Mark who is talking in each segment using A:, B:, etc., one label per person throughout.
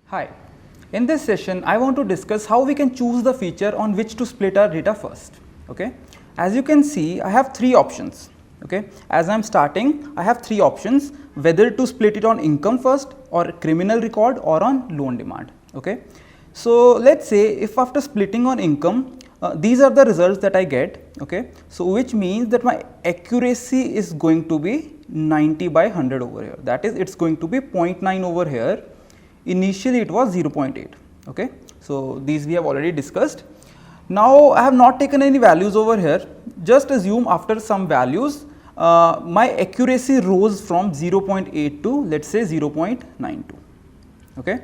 A: Hi, in this session I want to discuss how we can choose the feature on which to split our data first. Okay, as you can see I have three options. Okay, as I am starting I have three options whether to split it on income first or criminal record or on loan demand. Okay, so let's say if after splitting on income these are the results that I get. Okay, so which means that my accuracy is going to be 90 by 100 over here, that is it's going to be 0.9 over here. Initially it was 0.8. Okay, so these we have already discussed. Now I have not taken any values over here. Just assume after some values my accuracy rose from 0.8 to let's say 0.92. Okay,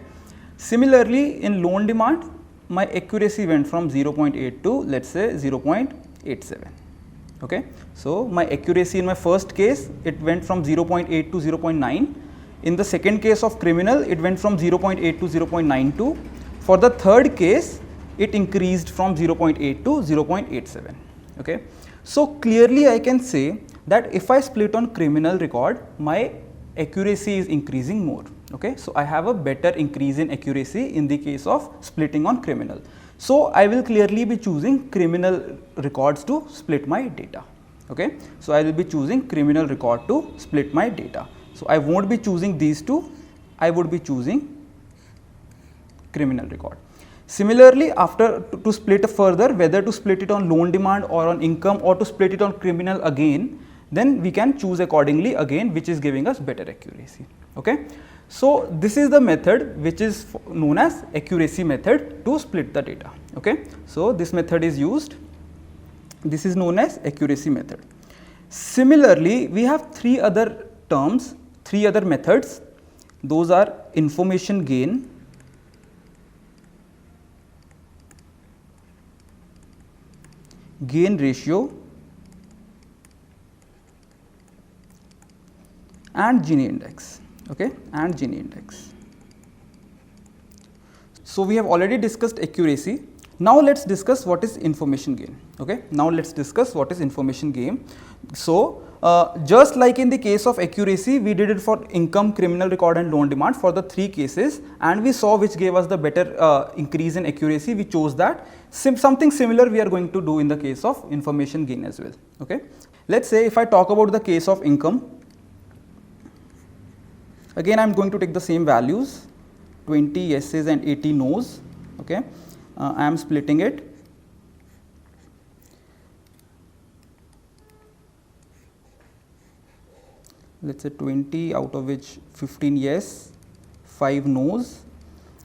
A: similarly in loan demand my accuracy went from 0.8 to let's say 0.87. Okay, so my accuracy in my first case it went from 0.8 to 0.9. In the second case of criminal it went from 0.8 to 0.92. For the third case it increased from 0.8 to 0.87. Okay, so clearly I can say that if I split on criminal record my accuracy is increasing more. Okay, so I have a better increase in accuracy in the case of splitting on criminal. So I will clearly be choosing criminal records to split my data. Okay, so I will be choosing criminal record to split my data. So I won't be choosing these two, I would be choosing criminal record. Similarly, after to split further whether to split it on loan demand or on income or to split it on criminal again, then we can choose accordingly again which is giving us better accuracy. Okay, so this is the method which is known as accuracy method to split the data. Okay, so this method is used, this is known as accuracy method. Similarly, we have three other terms, three other methods. Those are information gain, gain ratio and Gini index. Okay, and Gini index. So we have already discussed accuracy. Now let's discuss what is information gain. Okay, now let's discuss what is information gain. So just like in the case of accuracy we did it for income, criminal record and loan demand for the three cases, and we saw which gave us the better increase in accuracy, we chose that. Something similar we are going to do in the case of information gain as well. Okay, let's say if I talk about the case of income, again I am going to take the same values, 20 yeses and 80 nos. Okay, I am splitting it. Let's say 20 out of which 15 yes, 5 no's,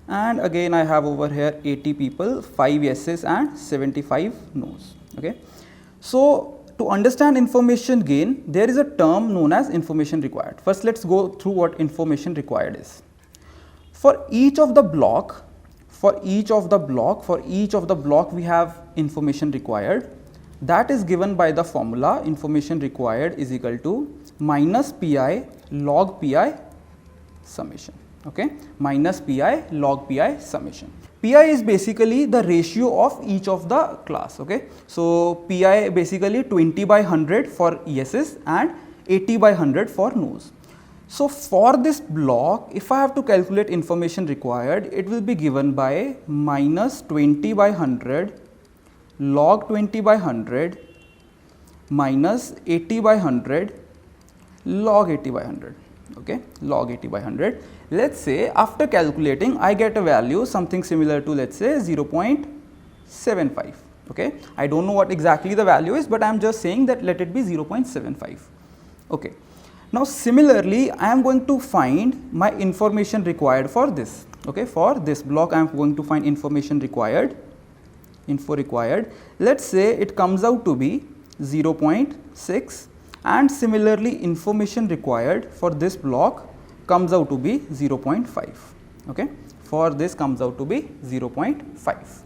A: and again I have over here 80 people, 5 yeses and 75 no's. Okay, so to understand information gain there is a term known as information required. First let's go through what information required is. For each of the block we have information required, that is given by the formula information required is equal to minus pi log pi summation. Okay, minus pi log pi summation. Pi is basically the ratio of each of the class. Okay, so pi basically 20 by 100 for yeses and 80 by 100 for no's. So for this block if I have to calculate information required, it will be given by minus 20 by 100 log 20 by 100 minus 80 by 100 log 80 by 100. Okay, log 80 by 100. Let's say after calculating I get a value something similar to let's say 0.75. Okay, I don't know what exactly the value is, but I am just saying that let it be 0.75. Okay, now similarly I am going to find my information required for this. Okay, for this block I am going to find information required. Info required, let's say it comes out to be 0.6, and similarly information required for this block comes out to be 0.5. Okay, for this comes out to be 0.5.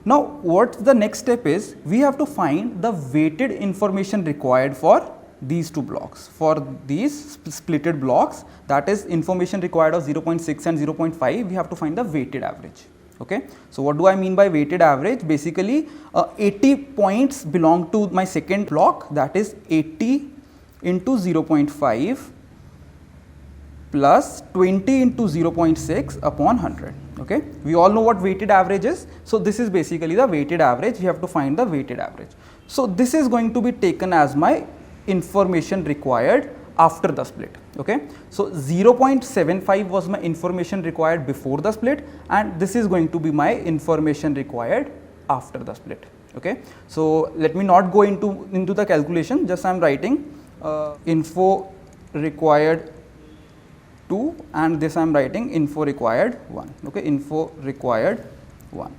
A: Now what the next step is, we have to find the weighted information required for these two blocks. For these splitted blocks, that is information required of 0.6 and 0.5, we have to find the weighted average. Okay, so what do I mean by weighted average? Basically 80 points belong to my second block, that is 80 into 0.5 plus 20 into 0.6 upon 100. Okay, we all know what weighted average is. So this is basically the weighted average. We have to find the weighted average. So this is going to be taken as my information required after the split. Okay, so 0.75 was my information required before the split, and this is going to be my information required after the split. Okay, so let me not go into the calculation, just I am writing info required 2, and this I am writing info required 1. Okay, info required 1.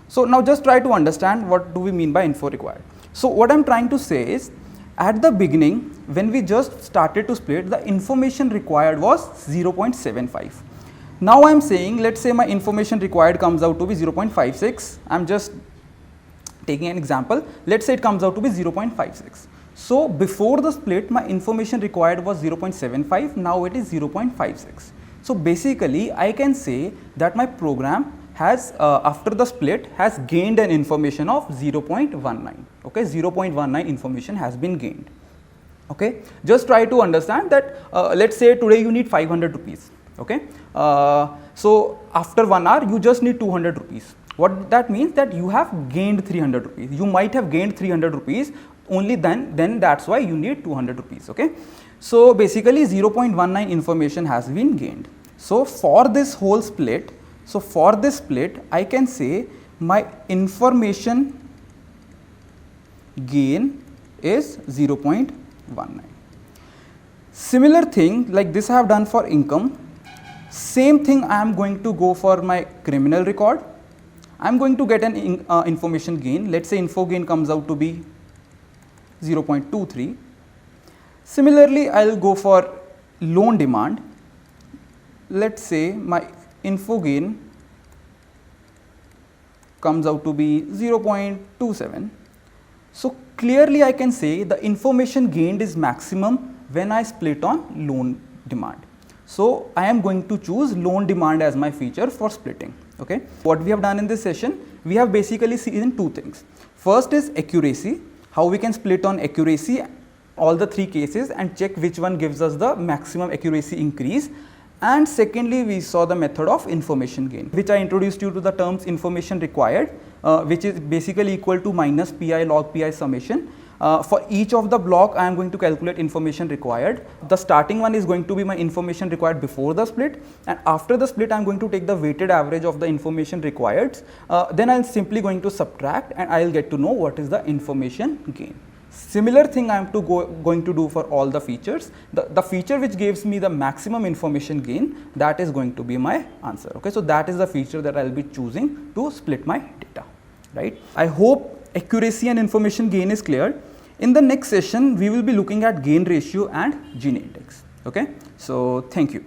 A: So now just try to understand what do we mean by info required. So what I am trying to say is, at the beginning when we just started to split, the information required was 0.75. Now I am saying, let's say my information required comes out to be 0.56. I am just taking an example. Let's say it comes out to be 0.56. So before the split, my information required was 0.75, now it is 0.56. So basically I can say that my program has after the split has gained an information of 0.19. Okay, 0.19 information has been gained. Okay, just try to understand that let's say today you need 500 rupees. Okay, so after 1 hour you just need 200 rupees. What that means, that you have gained 300 rupees. You might have gained 300 rupees, only then that's why you need 200 rupees. Okay, so basically 0.19 information has been gained. So for this whole split, I can say my information gain is 0.19. Similar thing like this I have done for income. Same thing I am going to go for my criminal record. I am going to get an information gain. Let's say info gain comes out to be 0.23. Similarly, I will go for loan demand. Let's say my info gain comes out to be 0.27. So clearly I can say the information gained is maximum when I split on loan demand. So I am going to choose loan demand as my feature for splitting. Okay, what we have done in this session, we have basically seen two things. First is accuracy, how we can split on accuracy all the three cases and check which one gives us the maximum accuracy increase. And secondly, we saw the method of information gain, which I introduced you to the terms information required, which is basically equal to minus pi log pi summation. For each of the block, I am going to calculate information required. The starting one is going to be my information required before the split, and after the split, I am going to take the weighted average of the information required. Then I am simply going to subtract, and I will get to know what is the information gain. Similar thing I am going to do for all the features. The feature which gives me the maximum information gain, that is going to be my answer. Okay, so that is the feature that I will be choosing to split my data. Right. I hope accuracy and information gain is clear. In the next session, we will be looking at gain ratio and Gini index. Okay, so thank you.